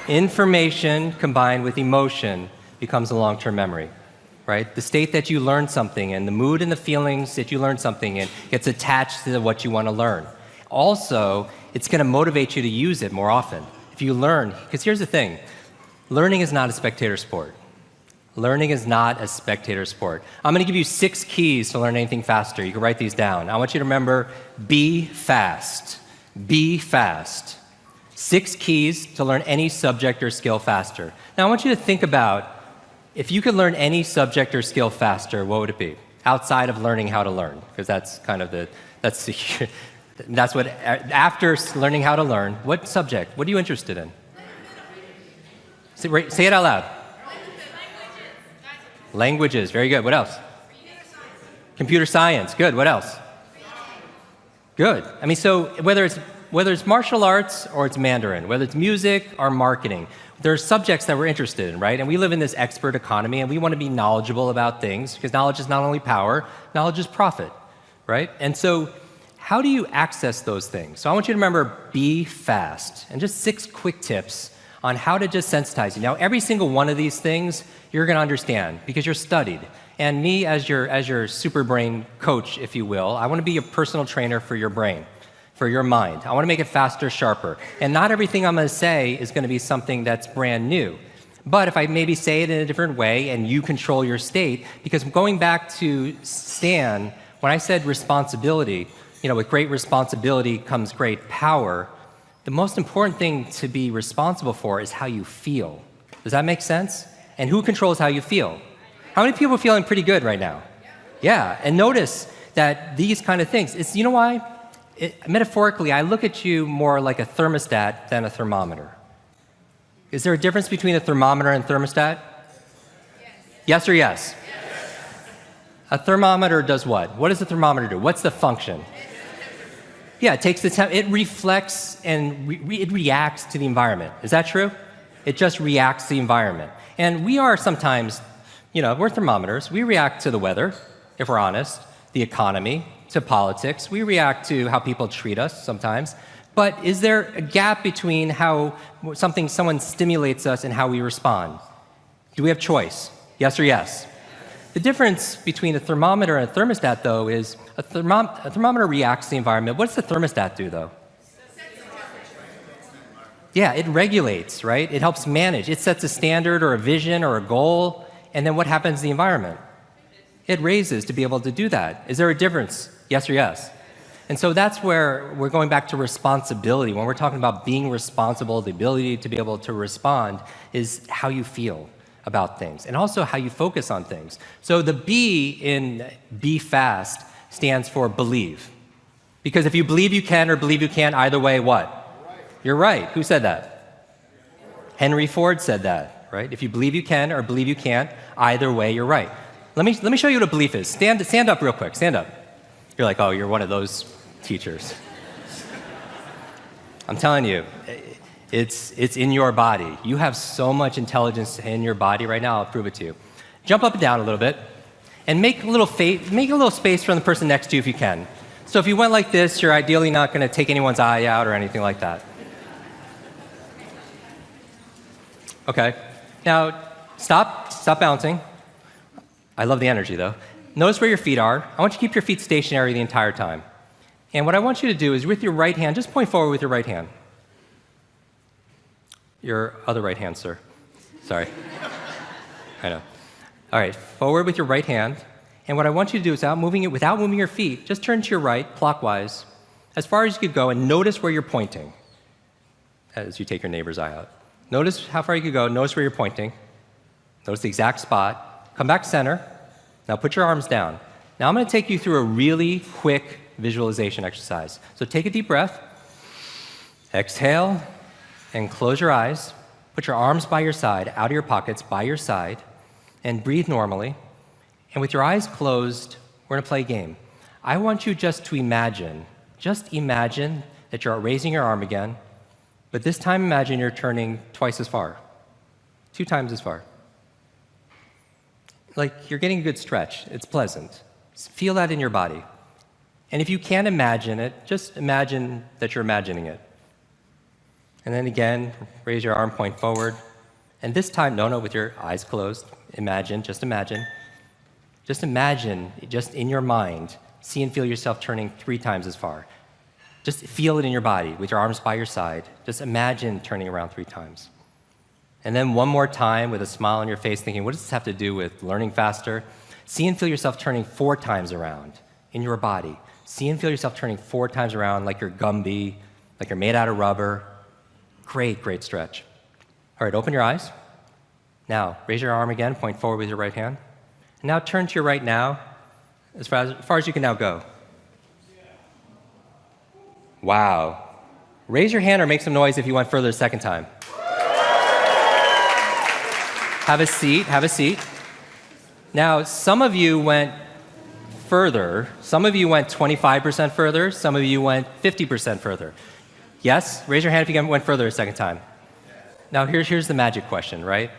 Information combined with emotion becomes a long-term memory, right? The state that you learn something in, the mood and the feelings that you learn something in gets attached to what you want to learn. Also, it's going to motivate you to use it more often. If you learn, because here's the thing, learning is not a spectator sport. Learning is not a spectator sport. I'm going to give you 6 keys to learn anything faster. You can write these down. I want you to remember, be fast. Be fast. 6 keys to learn any subject or skill faster. Now, I want you to think about, if you could learn any subject or skill faster, what would it be? Outside of learning how to learn, because that's kind of that's what, after learning how to learn, what subject? What are you interested in? Say it out loud. Languages, very good. What else? Computer science, good. What else? Good. I mean, so whether it's martial arts or it's Mandarin, whether it's music or marketing, there are subjects that we're interested in, right? And we live in this expert economy, and we want to be knowledgeable about things, because knowledge is not only power, knowledge is profit, right? And so how do you access those things? So I want you to remember, be fast, and just 6 quick tips on how to just sensitize you. Now, every single one of these things you're going to understand because you're studied. And me, as your super brain coach, if you will, I want to be your personal trainer for your brain, for your mind. I want to make it faster, sharper. And not everything I'm going to say is going to be something that's brand new. But if I maybe say it in a different way and you control your state, because going back to Stan, when I said responsibility, with great responsibility comes great power. The most important thing to be responsible for is how you feel. Does that make sense? And who controls how you feel? How many people are feeling pretty good right now? Yeah, and notice that these kind of things, you know why? Metaphorically, I look at you more like a thermostat than a thermometer. Is there a difference between a thermometer and thermostat? Yes or yes? A thermometer does what? What does a thermometer do? What's the function? Yeah, it takes the time. It reflects and it reacts to the environment. Is that true? It just reacts to the environment. And we are sometimes, we're thermometers. We react to the weather, if we're honest, the economy, to politics. We react to how people treat us sometimes. But is there a gap between how someone stimulates us and how we respond? Do we have choice? Yes or yes? The difference between a thermometer and a thermostat, though, is a thermometer reacts to the environment. What does the thermostat do, though? Yeah, it regulates, right? It helps manage. It sets a standard or a vision or a goal, and then what happens to the environment? It raises to be able to do that. Is there a difference? Yes or yes? And so that's where we're going back to responsibility. When we're talking about being responsible, the ability to be able to respond is how you feel about things, and also how you focus on things. So the B in Be Fast stands for believe. Because if you believe you can or believe you can't, either way, what? Right. You're right. Who said that? Henry Ford said that, right? If you believe you can or believe you can't, either way, you're right. Let me show you what a belief is. Stand up real quick. Stand up. You're like, oh, you're one of those teachers. I'm telling you, it's in your body. You have so much intelligence in your body right now. I'll prove it to you. Jump up and down a little bit, and make a little space from the person next to you if you can. So if you went like this, you're ideally not going to take anyone's eye out or anything like that. Okay. Now, stop bouncing. I love the energy, though. Notice where your feet are. I want you to keep your feet stationary the entire time. And what I want you to do is, with your right hand, just point forward with your right hand. Your other right hand, sir. Sorry. I know. All right, forward with your right hand. And what I want you to do is, without moving your feet, just turn to your right, clockwise, as far as you could go, and notice where you're pointing as you take your neighbor's eye out. Notice how far you could go. Notice where you're pointing. Notice the exact spot. Come back center. Now put your arms down. Now I'm going to take you through a really quick visualization exercise. So take a deep breath. Exhale. And close your eyes, put your arms by your side, out of your pockets, by your side, and breathe normally. And with your eyes closed, we're going to play a game. I want you just imagine that you're raising your arm again, but this time imagine you're turning twice as far, 2 times as far. Like you're getting a good stretch. It's pleasant. Feel that in your body. And if you can't imagine it, just imagine that you're imagining it. And then again, raise your arm, point forward. And this time, no, with your eyes closed. Imagine, just imagine. Just imagine, just in your mind, see and feel yourself turning 3 times as far. Just feel it in your body with your arms by your side. Just imagine turning around 3 times. And then one more time with a smile on your face, thinking, what does this have to do with learning faster? See and feel yourself turning 4 times around in your body. See and feel yourself turning 4 times around like you're Gumby, like you're made out of rubber. Great, great stretch. All right, open your eyes. Now, raise your arm again, point forward with your right hand. And now turn to your right now, as far as you can now go. Wow. Raise your hand or make some noise if you went further the second time. Have a seat, have a seat. Now, some of you went further. Some of you went 25% further. Some of you went 50% further. Yes? Raise your hand if you went further a second time. Now, here's the magic question, right?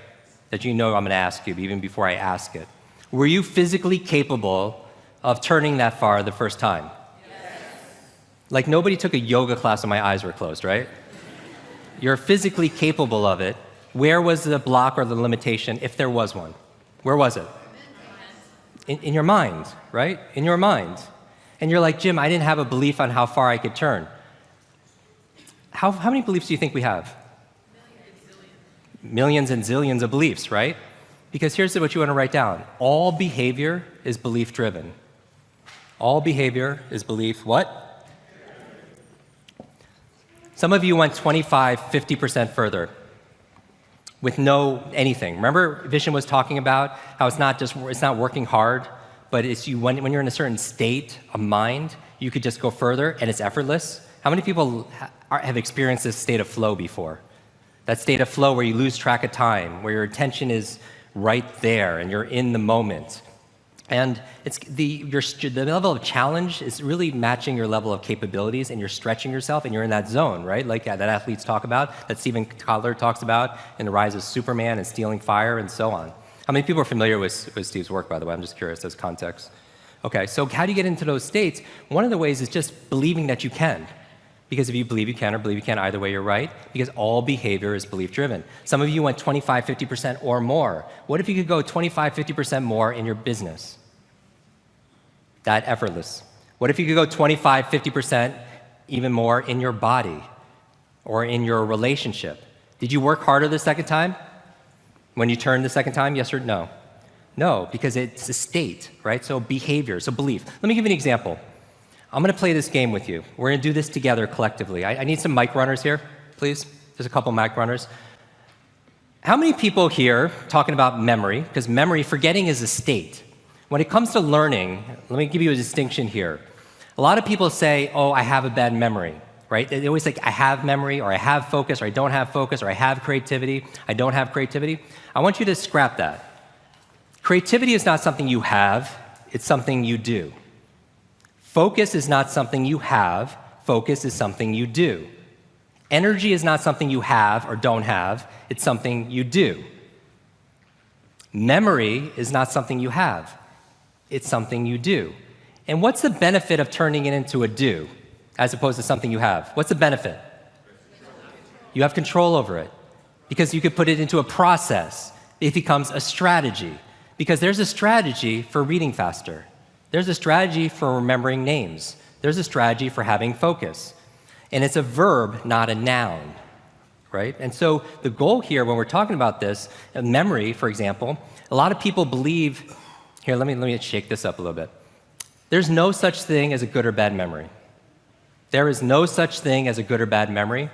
That you know I'm going to ask you even before I ask it. Were you physically capable of turning that far the first time? Yes. Like nobody took a yoga class when my eyes were closed, right? You're physically capable of it. Where was the block or the limitation, if there was one? Where was it? In your mind, right? In your mind. And you're like, Jim, I didn't have a belief on how far I could turn. How many beliefs do you think we have? Millions and zillions of beliefs, right? Because here's what you want to write down. All behavior is belief-driven. All behavior is belief what? Some of you went 25, 50% further with no anything. Remember Vishen was talking about how it's not working hard, but it's when you're in a certain state of mind, you could just go further and it's effortless. How many people have experienced this state of flow before? That state of flow where you lose track of time, where your attention is right there and you're in the moment. And it's the level of challenge is really matching your level of capabilities, and you're stretching yourself and you're in that zone, right? Like that athletes talk about, that Stephen Kotler talks about in The Rise of Superman and Stealing Fire and so on. How many people are familiar with Steve's work, by the way? I'm just curious as context. Okay, so how do you get into those states? One of the ways is just believing that you can. Because if you believe you can or believe you can, either way you're right, because all behavior is belief-driven. Some of you went 25, 50% or more. What if you could go 25, 50% more in your business? That effortless. What if you could go 25, 50% even more in your body or in your relationship? Did you work harder the second time? When you turned the second time, yes or no? No, because it's a state, right? So behavior, so belief. Let me give you an example. I'm going to play this game with you. We're going to do this together collectively. I need some mic runners here, please. There's a couple mic runners. How many people here talking about memory? Because memory, forgetting is a state. When it comes to learning, let me give you a distinction here. A lot of people say, oh, I have a bad memory, right? They always say, I have memory, or I have focus, or I don't have focus, or I have creativity, I don't have creativity. I want you to scrap that. Creativity is not something you have, it's something you do. Focus is not something you have, focus is something you do. Energy is not something you have or don't have, it's something you do. Memory is not something you have, it's something you do. And what's the benefit of turning it into a do, as opposed to something you have? What's the benefit? You have control over it, because you could put it into a process. It becomes a strategy, because there's a strategy for reading faster. There's a strategy for remembering names. There's a strategy for having focus. And it's a verb, not a noun, right? And so the goal here when we're talking about this, memory, for example, a lot of people believe, here, let me shake this up a little bit. There's no such thing as a good or bad memory. There is no such thing as a good or bad memory.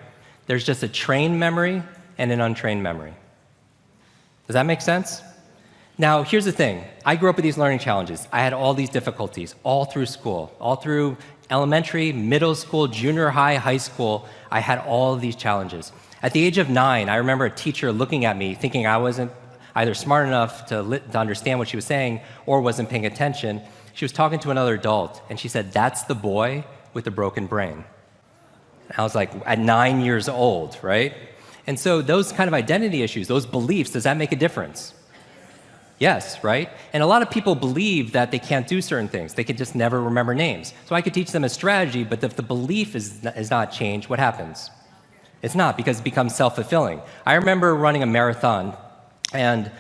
There's just a trained memory and an untrained memory. Does that make sense? Now, here's the thing. I grew up with these learning challenges. I had all these difficulties all through school, all through elementary, middle school, junior high, high school. I had all of these challenges. At the age of 9, I remember a teacher looking at me thinking I wasn't either smart enough to understand what she was saying or wasn't paying attention. She was talking to another adult, and she said, "That's the boy with the broken brain." And I was like, at 9 years old, right? And so those kind of identity issues, those beliefs, does that make a difference? Yes, right? And a lot of people believe that they can't do certain things. They can just never remember names. So I could teach them a strategy, but if the belief is not changed, what happens? It's not, because it becomes self-fulfilling. I remember running a marathon, and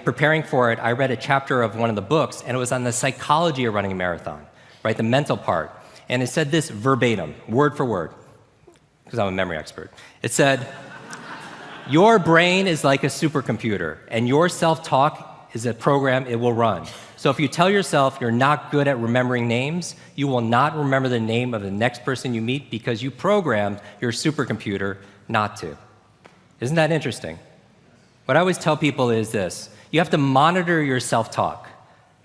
preparing for it, I read a chapter of one of the books, and it was on the psychology of running a marathon, right, the mental part. And it said this verbatim, word for word, because I'm a memory expert. It said, your brain is like a supercomputer, and your self-talk is a program it will run. So if you tell yourself you're not good at remembering names, you will not remember the name of the next person you meet because you programmed your supercomputer not to. Isn't that interesting? What I always tell people is this: you have to monitor your self-talk.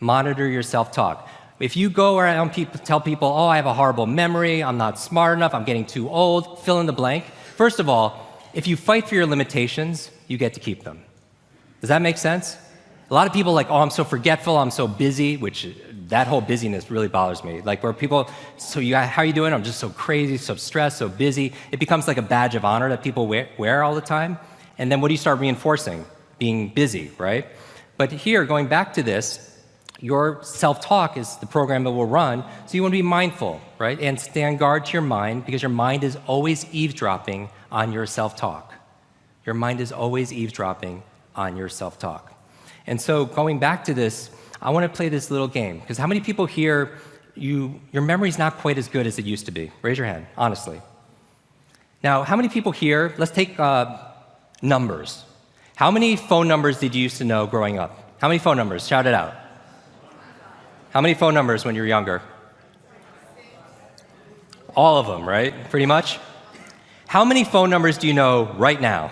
Monitor your self-talk. If you go around tell people, oh, I have a horrible memory, I'm not smart enough, I'm getting too old, fill in the blank. First of all, if you fight for your limitations, you get to keep them. Does that make sense? A lot of people are like, oh, I'm so forgetful, I'm so busy, which that whole busyness really bothers me. Like where people, how are you doing? I'm just so crazy, so stressed, so busy. It becomes like a badge of honor that people wear all the time. And then what do you start reinforcing? Being busy, right? But here, going back to this, your self-talk is the program that will run, so you want to be mindful, right? And stand guard to your mind, because your mind is always eavesdropping on your self-talk. Your mind is always eavesdropping on your self-talk. And so going back to this, I want to play this little game, because how many people here, your memory's not quite as good as it used to be? Raise your hand, honestly. Now, how many people here, let's take numbers. How many phone numbers did you used to know growing up? How many phone numbers? Shout it out. How many phone numbers when you were younger? All of them, right? Pretty much? How many phone numbers do you know right now?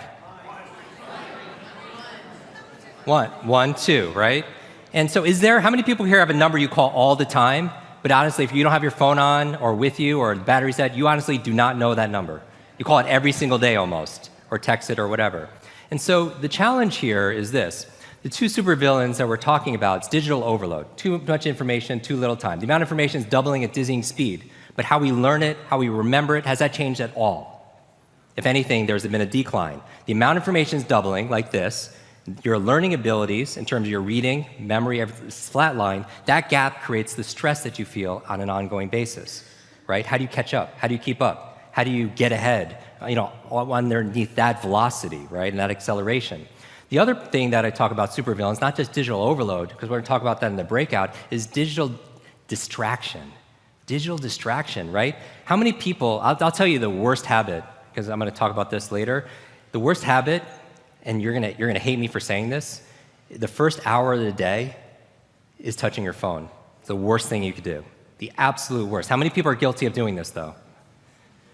One, two, right? And so how many people here have a number you call all the time, but honestly, if you don't have your phone on or with you or the battery's dead, you honestly do not know that number. You call it every single day almost, or text it or whatever. And so the challenge here is this. The two supervillains that we're talking about, it's digital overload. Too much information, too little time. The amount of information is doubling at dizzying speed, but how we learn it, how we remember it, has that changed at all? If anything, there's been a decline. The amount of information is doubling like this. Your learning abilities, in terms of your reading, memory, everything's flatline. That gap creates the stress that you feel on an ongoing basis, right? How do you catch up? How do you keep up? How do you get ahead, underneath that velocity, right, and that acceleration? The other thing that I talk about supervillains, not just digital overload, because we're going to talk about that in the breakout, is digital distraction. Digital distraction, right? How many people, I'll tell you the worst habit, because I'm going to talk about this later. The worst habit, and you're going to hate me for saying this, the first hour of the day is touching your phone. It's the worst thing you could do. The absolute worst. How many people are guilty of doing this, though?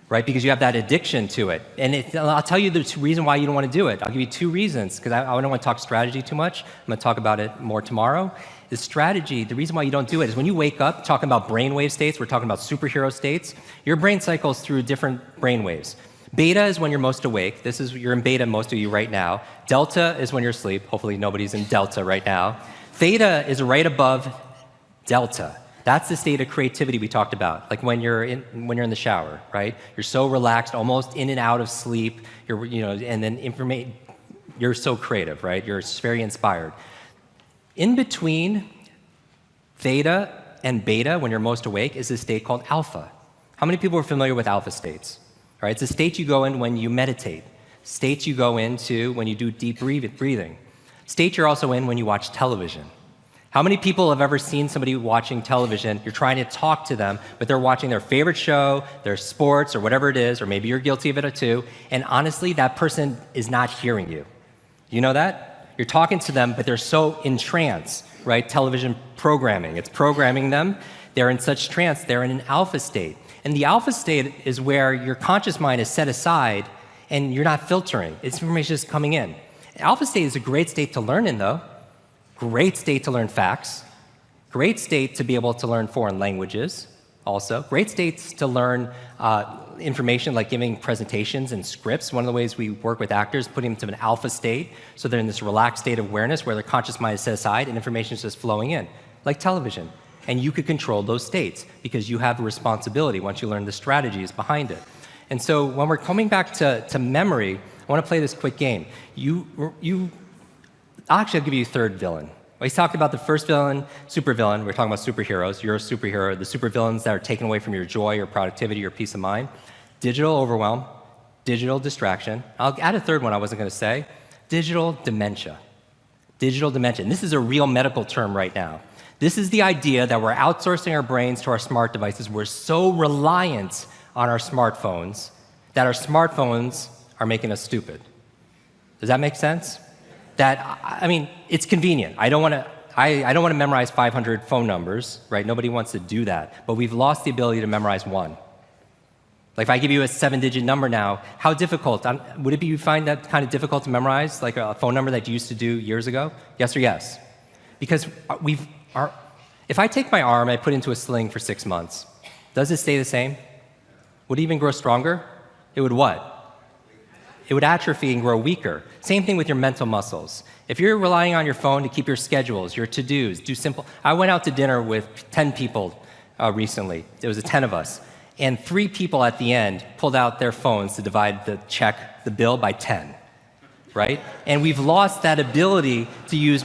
Right? Because you have that addiction to it. And I'll tell you the reason why you don't want to do it. I'll give you two reasons, because I don't want to talk strategy too much. I'm going to talk about it more tomorrow. The strategy, the reason why you don't do it is when you wake up, talking about brainwave states, we're talking about superhero states, your brain cycles through different brainwaves. Beta is when you're most awake. You're in beta, most of you right now. Delta is when you're asleep. Hopefully nobody's in delta right now. Theta is right above delta. That's the state of creativity we talked about, like when you're in the shower, right? You're so relaxed, almost in and out of sleep. And then you're so creative, right? You're very inspired. In between theta and beta, when you're most awake, is a state called alpha. How many people are familiar with alpha states? Right? It's a state you go in when you meditate. States you go into when you do deep breathing. State you're also in when you watch television. How many people have ever seen somebody watching television? You're trying to talk to them, but they're watching their favorite show, their sports, or whatever it is, or maybe you're guilty of it too, and honestly, that person is not hearing you. You know that? You're talking to them, but they're so in trance, right? Television programming, it's programming them. They're in such trance, they're in an alpha state. And the alpha state is where your conscious mind is set aside and you're not filtering. It's information just coming in. Alpha state is a great state to learn in, though. Great state to learn facts. Great state to be able to learn foreign languages also. Great states to learn information like giving presentations and scripts. One of the ways we work with actors, putting them to an alpha state so they're in this relaxed state of awareness where their conscious mind is set aside and information is just flowing in, like television. And you could control those states because you have a responsibility once you learn the strategies behind it. And so when we're coming back to memory, I want to play this quick game. Actually, I'll give you a third villain. We talked about the first villain, supervillain. We're talking about superheroes. You're a superhero. The supervillains that are taken away from your joy, your productivity, your peace of mind. Digital overwhelm, digital distraction. I'll add a third one I wasn't going to say. Digital dementia. Digital dementia. And this is a real medical term right now. This is the idea that we're outsourcing our brains to our smart devices. We're so reliant on our smartphones that our smartphones are making us stupid. Does that make sense? I mean, it's convenient. I don't want to memorize 500 phone numbers, right? Nobody wants to do that. But we've lost the ability to memorize one. Like if I give you a 7-digit number now, how difficult? Would you find that kind of difficult to memorize, like a phone number that you used to do years ago? Yes or yes? Because if I take my arm and I put it into a sling for 6 months, does it stay the same? Would it even grow stronger? It would what? It would atrophy and grow weaker. Same thing with your mental muscles. If you're relying on your phone to keep your schedules, your to-dos, I went out to dinner with 10 people recently. There was 10 of us. And 3 people at the end pulled out their phones to divide the bill by 10, right? And we've lost that ability to use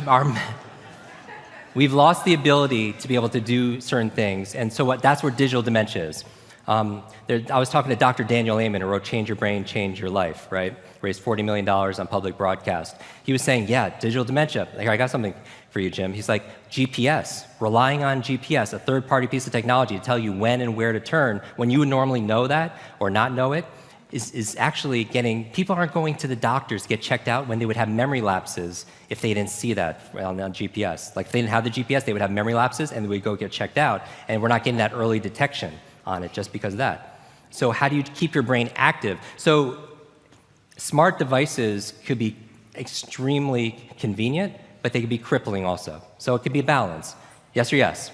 we've lost the ability to be able to do certain things. And so that's where digital dementia is. I was talking to Dr. Daniel Amen, who wrote Change Your Brain, Change Your Life, right? Raised $40 million on public broadcast. He was saying, yeah, digital dementia. Like, I got something for you, Jim. He's like, GPS, relying on GPS, a third-party piece of technology to tell you when and where to turn, when you would normally know that or not know it, is actually people aren't going to the doctors to get checked out when they would have memory lapses if they didn't see that on GPS. Like, if they didn't have the GPS, they would have memory lapses and they would go get checked out, and we're not getting that early detection on it just because of that. So how do you keep your brain active? So smart devices could be extremely convenient, but they could be crippling also. So it could be a balance. Yes or yes?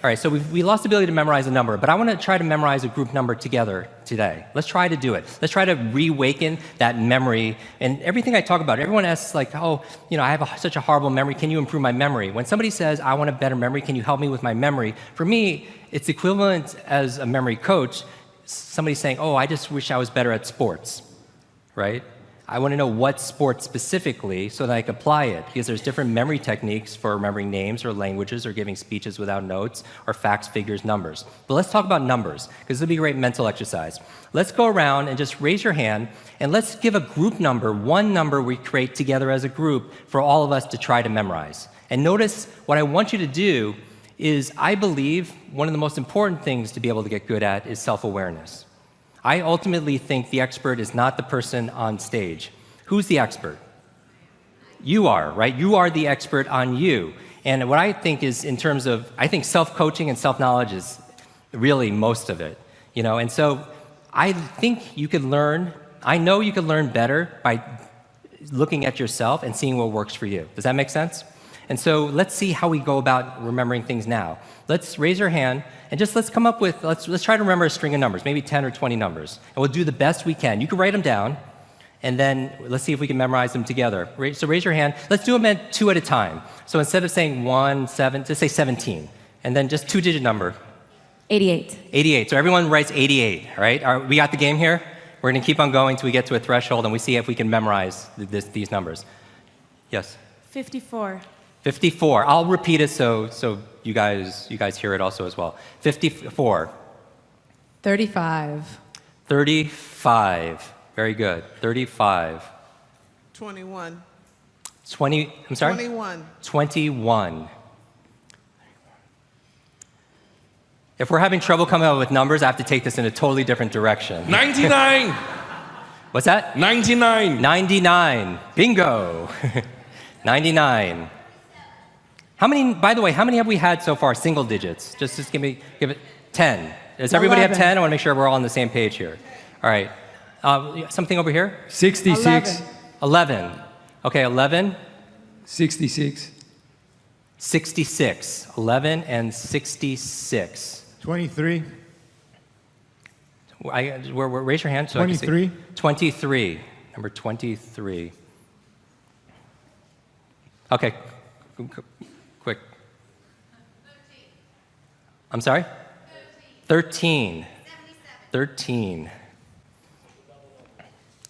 All right, so we lost the ability to memorize a number, but I want to try to memorize a group number together today. Let's try to do it. Let's try to reawaken that memory. And everything I talk about, everyone asks like, oh, I have such a horrible memory. Can you improve my memory? When somebody says, I want a better memory, can you help me with my memory? For me, it's equivalent as a memory coach, somebody saying, oh, I just wish I was better at sports, right? I want to know what sport specifically so that I can apply it, because there's different memory techniques for remembering names or languages or giving speeches without notes or facts, figures, numbers. But let's talk about numbers, because this will be a great mental exercise. Let's go around and just raise your hand, and let's give a group number, one number we create together as a group for all of us to try to memorize. And notice what I want you to do is, I believe one of the most important things to be able to get good at is self-awareness. I ultimately think the expert is not the person on stage. Who's the expert? You are, right? You are the expert on you. And what I think is, in terms of, I think self-coaching and self-knowledge is really most of it. And so I think you could learn, I know you could learn better by looking at yourself and seeing what works for you. Does that make sense? And so let's see how we go about remembering things now. Let's raise your hand and just let's come up with, let's try to remember a string of numbers, maybe 10 or 20 numbers. And we'll do the best we can. You can write them down, and then let's see if we can memorize them together. So raise your hand. Let's do them at 2 at a time. So instead of saying 1, 7, just say 17. And then just 2-digit number. 88. 88. So everyone writes 88, all right? We got the game here? We're going to keep on going until we get to a threshold, and we see if we can memorize these numbers. Yes? 54. 54. I'll repeat it so you guys hear it also as well. 54. 35. 35. Very good. 35. 21. 20. I'm sorry? 21. 21. If we're having trouble coming up with numbers, I have to take this in a totally different direction. 99. What's that? 99. 99. Bingo. 99. By the way, how many have we had so far, single digits? Just give it 10. Does everybody 11. have 10? I want to make sure we're all on the same page here. All right. Something over here? 66. 11. Okay, 11. 66. 66. 11 and 66. 23. Raise your hand so I can see. 23. 23. Number 23. Okay. Quick. 13. I'm sorry? 13. 77. 13.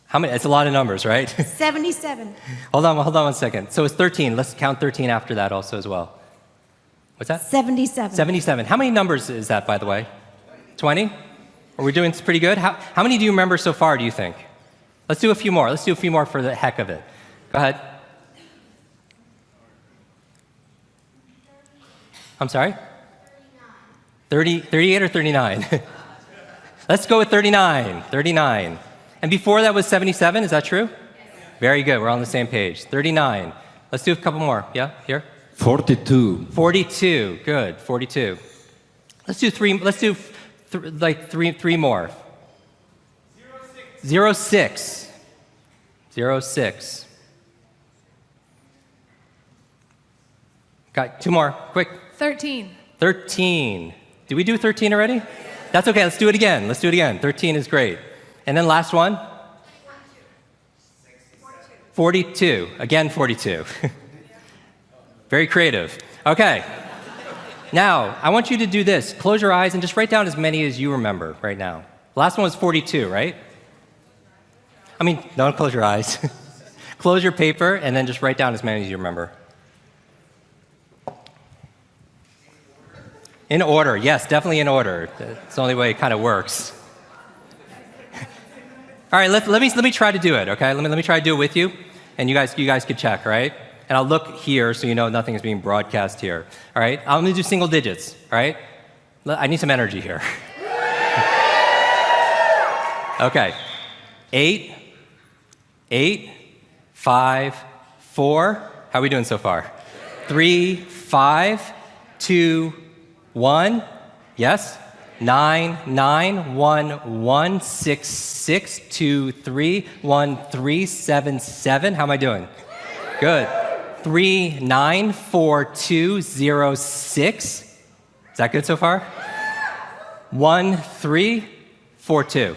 How many? It's a lot of numbers, right? 77. Hold on 1 second. So it's 13. Let's count 13 after that also as well. What's that? 77. 77. How many numbers is that, by the way? 20? Are we doing pretty good? How many do you remember so far, do you think? Let's do a few more. Let's do a few more for the heck of it. Go ahead. I'm sorry? 38 or 39? Let's go with 39. 39. And before that was 77, is that true? Very good. We're on the same page. 39. Let's do a couple more. Yeah, here? 42. 42. Good. 42. Let's do three. Let's do three more. 06. 06. Got two more. Quick. 13. 13. Did we do 13 already? That's okay. Let's do it again. Let's do it again. 13 is great. And then last one. 42. Again, 42. Very creative. Okay. Now, I want you to do this. Close your eyes and just write down as many as you remember right now. The last one was 42, right? I mean, don't close your eyes. Close your paper and then just write down as many as you remember. In order. Yes, definitely in order. That's the only way it kind of works. All right, let me try to do it, okay? Let me try to do it with you, and you guys could check, all right? And I'll look here so you know nothing is being broadcast here, all right? I'm gonna do single digits, all right? I need some energy here. Okay, 8, 5, 4. How are we doing so far? 3, 5, 2, 1. Yes? 9, 1, 1, 6, 6, 2, 3, 1, 3, 7, 7. How am I doing? Good. 3, 9, 4, 2, 0, 6. Is that good so far? 1, 3, 4, 2.